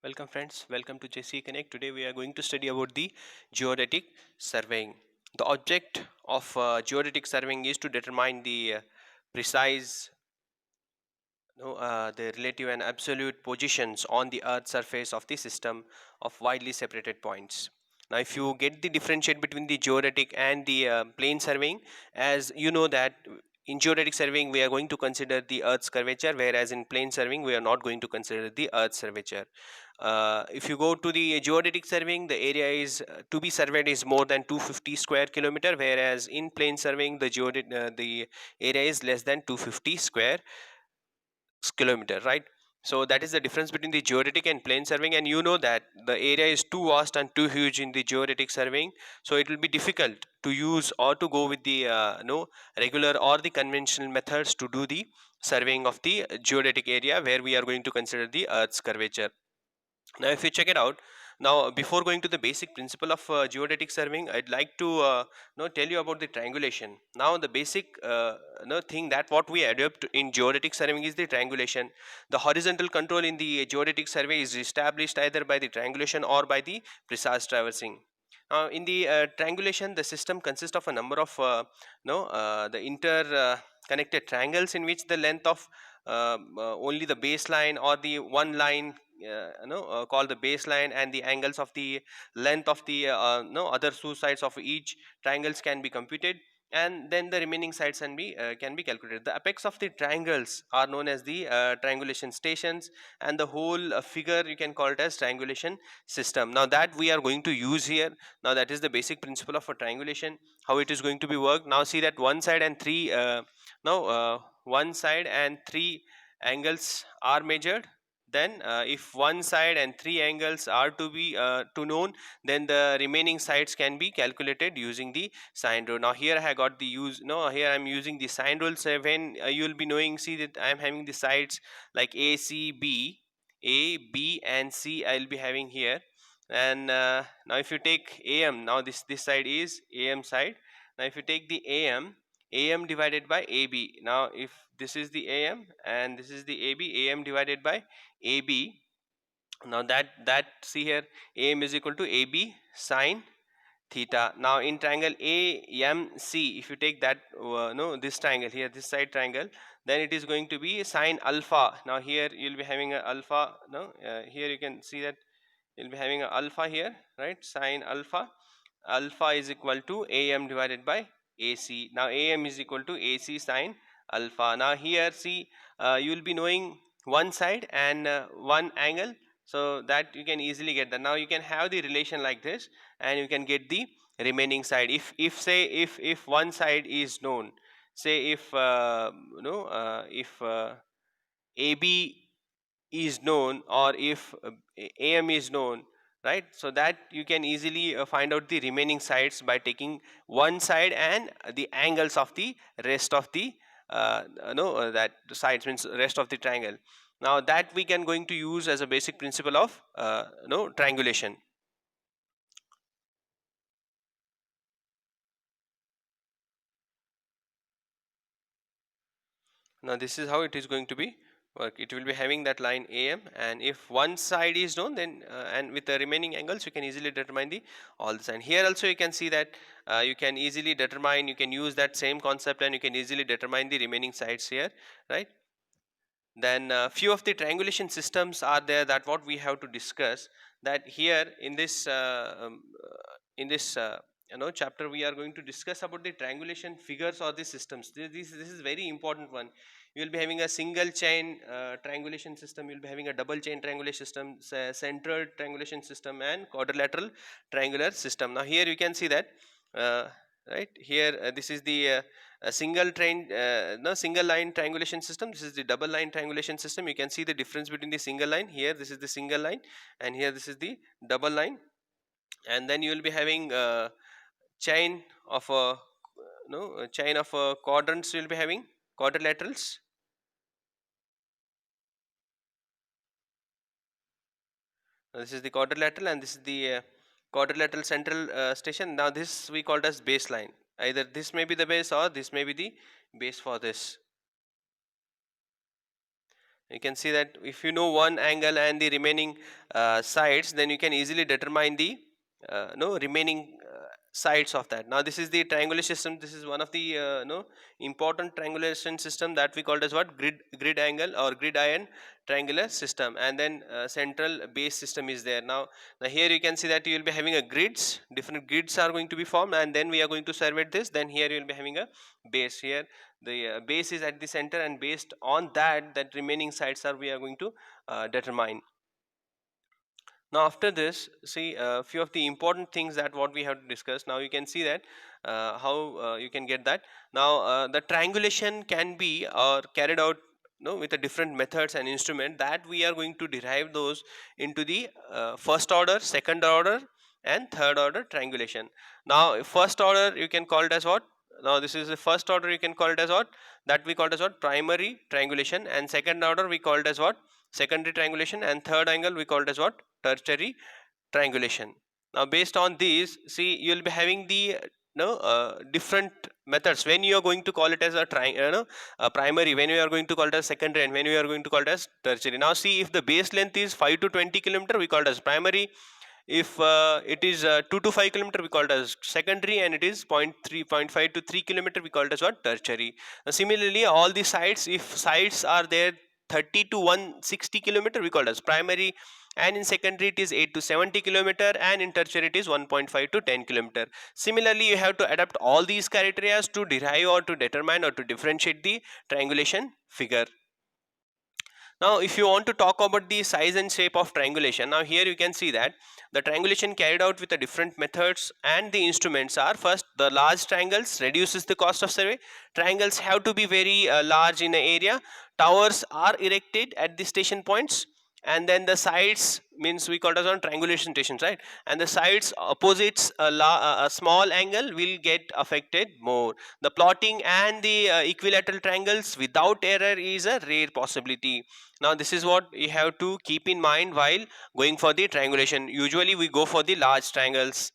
Welcome friends, welcome to JC Connect. Today we are going to study about the geodetic surveying. The object of geodetic surveying is to determine the precise, the relative and absolute positions on the earth's surface of the system of widely separated points. Now if you get the differentiate between the geodetic and the plane surveying, as you know that in geodetic surveying we are going to consider the earth's curvature, whereas in plane surveying we are not going to consider the earth's curvature. If you go to the geodetic surveying, the area is to be surveyed is more than 250 square kilometer, whereas in plane surveying the area is less than 250 square kilometer, right? So that is the difference between the geodetic and plane surveying, and you know that the area is too vast and too huge in the geodetic surveying, so it will be difficult to use or to go with the no regular or the conventional methods to do the surveying of the geodetic area where we are going to consider the earth's curvature. Now if you check it out, now before going to the basic principle of geodetic surveying, I'd like to tell you about the triangulation. Now the basic thing that what we adopt in geodetic surveying is the triangulation. The horizontal control in the geodetic survey is established either by the triangulation or by the precise traversing. In the triangulation, the system consists of a number of the inter connected triangles in which the length of only the baseline or the one line called the baseline, and the angles of the length of the other two sides of each triangles can be computed, and then the remaining sides can be calculated. The apex of the triangles are known as the triangulation stations, and the whole figure you can call it as triangulation system. Now that we are going to use here, now that is the basic principle of a triangulation, how it is going to be worked. Now see that one side and three angles are measured. Then if one side and three angles are to known, then the remaining sides can be calculated using the sine rule. Now here I have got the here I'm using the sine rule. So when you will be knowing, see that I'm having the sides like A, B, and C I'll be having here. And now if you take AM, now this side is AM side. Now if you take the AM divided by AB. Now if this is the AM and this is the AB, AM divided by AB. Now that see here, AM is equal to AB sine theta. Now in triangle AMC, if you take that no this triangle here, this side triangle, then it is going to be sine alpha. Now here you'll be having a alpha. No, here you can see that you'll be having a alpha here, right? Sine alpha. Alpha is equal to AM divided by AC. Now AM is equal to AC sine alpha. Now here see, you will be knowing one side and one angle, so that you can easily get that. Now you can have the relation like this, and you can get the remaining side. If one side is known, say if if AB is known, or if AM is known, right? So that you can easily find out the remaining sides by taking one side and the angles of the rest of the that sides, means rest of the triangle. Now that we can going to use as a basic principle of triangulation. Now this is how it is going to be work. It will be having that line AM, and if one side is known, then and with the remaining angles you can easily determine the all this. And here also you can see that you can easily determine, you can use that same concept and you can easily determine the remaining sides here, right? Then few of the triangulation systems are there that what we have to discuss, that here in this chapter we are going to discuss about the triangulation figures or the systems. This is very important one. You will be having a single chain triangulation system, you will be having a double chain triangulation system, central triangulation system, and quadrilateral triangular system. Now here you can see that uh, right here, this is the a single line triangulation system. This is the double line triangulation system. You can see the difference between the single line. Here this is the single line, and here this is the double line. And then you will be having chain of a chain of quadrants. You will be having quadrilaterals. This is the quadrilateral, and this is the quadrilateral central station. Now this we called as baseline. Either this may be the base or this may be the base for this. You can see that if you know one angle and the remaining sides, then you can easily determine the no remaining sides of that. Now this is the triangulation system. This is one of the no important triangulation system that we called as what, grid angle or grid iron triangular system. And then central base system is there. Now here you can see that you will be having a grids, different grids are going to be formed, and then we are going to survey this. Then here you will be having a base. Here the base is at the center, and based on that, that remaining sides are we are going to determine. Now after this, see a few of the important things that what we have to discuss. Now you can see that how you can get that. Now the triangulation can be or carried out with a different methods and instrument that we are going to derive those into the first order, second order, and third order triangulation. Now first order you can call it as what? Now this is the first order, you can call it as what? That we call it as what? Primary triangulation. And second order we call it as what? Secondary triangulation. And third angle we call it as what? Tertiary triangulation. Now based on these, see you will be having the different methods when you are going to call it as a primary, when you are going to call it as secondary, and when you are going to call it as tertiary. Now see, if the base length is 5 to 20 kilometer, we call it as primary. If it is 2 to 5 kilometer, we call it as secondary, and it is 0.5 to 3 kilometer, we call it as what? Tertiary. Similarly, all the sides, if sides are there 30 to 160 kilometer, we call it as primary, and in secondary it is 8 to 70 kilometer, and in tertiary it is 1.5 to 10 kilometer. Similarly, you have to adapt all these criteria to derive or to determine or to differentiate the triangulation figure. Now if you want to talk about the size and shape of triangulation, now here you can see that the triangulation carried out with the different methods and the instruments are: first, the large triangles reduces the cost of survey. Triangles have to be very large in the area. Towers are erected at the station points, and then the sides, means we call it as on triangulation stations, right? And the sides opposites a small angle will get affected more. The plotting and the equilateral triangles without error is a rare possibility. Now this is what you have to keep in mind while going for the triangulation. Usually we go for the large triangles.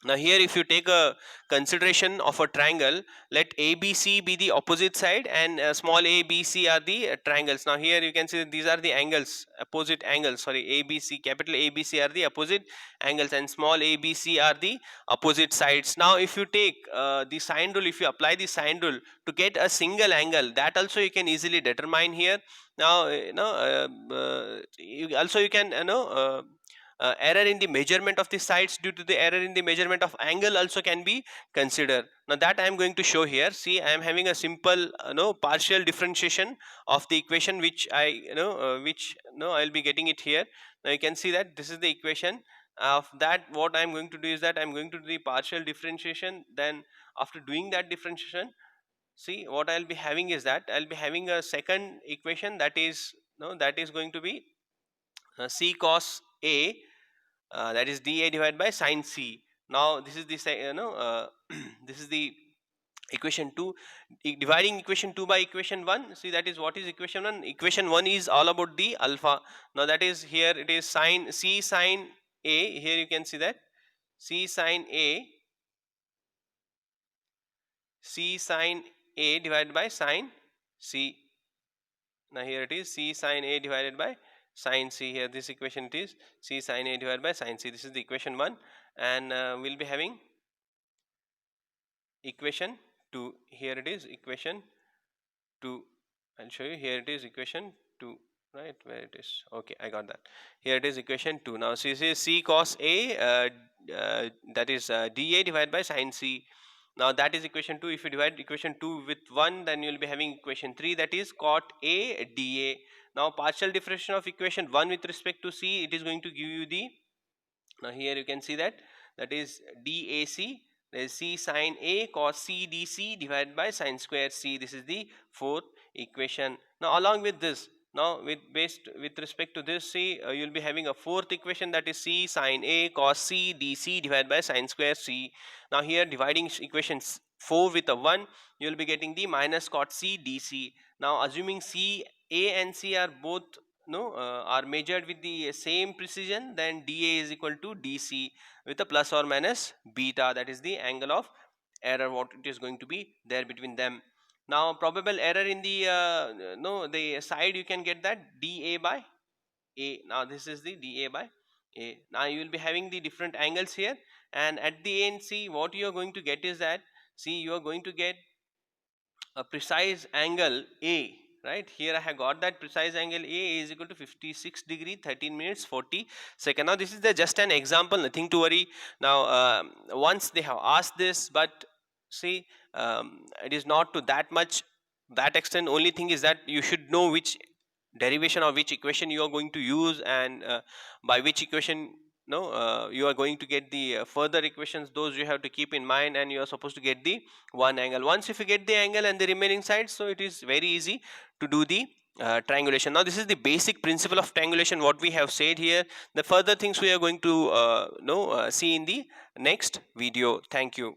Now here, if you take a consideration of a triangle, let ABC be the opposite side, and small a, b, c are the triangles. Now here you can see that these are the angles, opposite angles, sorry, ABC, capital ABC are the opposite angles, and small ABC are the opposite sides. Now if you take the sine rule, if you apply the sine rule to get a single angle, that also you can easily determine here. Now also you can error in the measurement of the sides due to the error in the measurement of angle also can be considered. Now that I am going to show here. See, I am having a simple partial differentiation of the equation, which I'll be getting it here. Now you can see that this is the equation of that. What I am going to do is that I am going to do the partial differentiation. Then after doing that differentiation, see what I'll be having is that I'll be having a second equation, that is that is going to be c cos a, that is dA divided by sine c. Now this is the this is the equation 2. Dividing equation 2 by equation 1, see, that is what is equation 1. Equation 1 is all about the alpha. Now that is, here it is sine c sine a. Here you can see that c sine a, c sine a divided by sine c. Now here it is c sine a divided by sine c. Here this equation it is c sine a divided by sine c. This is the equation 1, and we'll be having equation 2. Here it is equation 2. I'll show you. Here it is equation 2, right? Where it is? Okay, I got that. Here it is equation 2. Now see, c cos a, that is dA divided by sine c. Now that is equation 2. If you divide equation 2 with 1, then you will be having equation 3, that is cot a dA. Now partial differentiation of equation 1 with respect to c, it is going to give you the, now here you can see that is DAC, that is c sine a cos c dc divided by sine square c. This is the fourth equation. Now along with this, now with respect to this, see, you will be having a fourth equation, that is c sine a cos c dc divided by sine square c. Now here, dividing equations 4 with a 1, you will be getting the minus cot c dc. Now assuming c a and c are both are measured with the same precision, then dA is equal to dc with a plus or minus beta, that is the angle of error what it is going to be there between them. Now probable error in the no the side, you can get that dA by A. Now this is the dA by A. Now you will be having the different angles here, and at the end, see what you are going to get is that, see, you are going to get a precise angle A, right? Here I have got that precise angle A is equal to 56 degree 13 minutes 40 second. Now this is the just an example, nothing to worry. Now once they have asked this, but see, it is not to that much, that extent. Only thing is that you should know which derivation or which equation you are going to use, and by which equation, no, you are going to get the further equations, those you have to keep in mind, and you are supposed to get the one angle. Once if you get the angle and the remaining sides, so it is very easy to do the triangulation. Now this is the basic principle of triangulation what we have said here. The further things we are going to see in the next video. Thank you.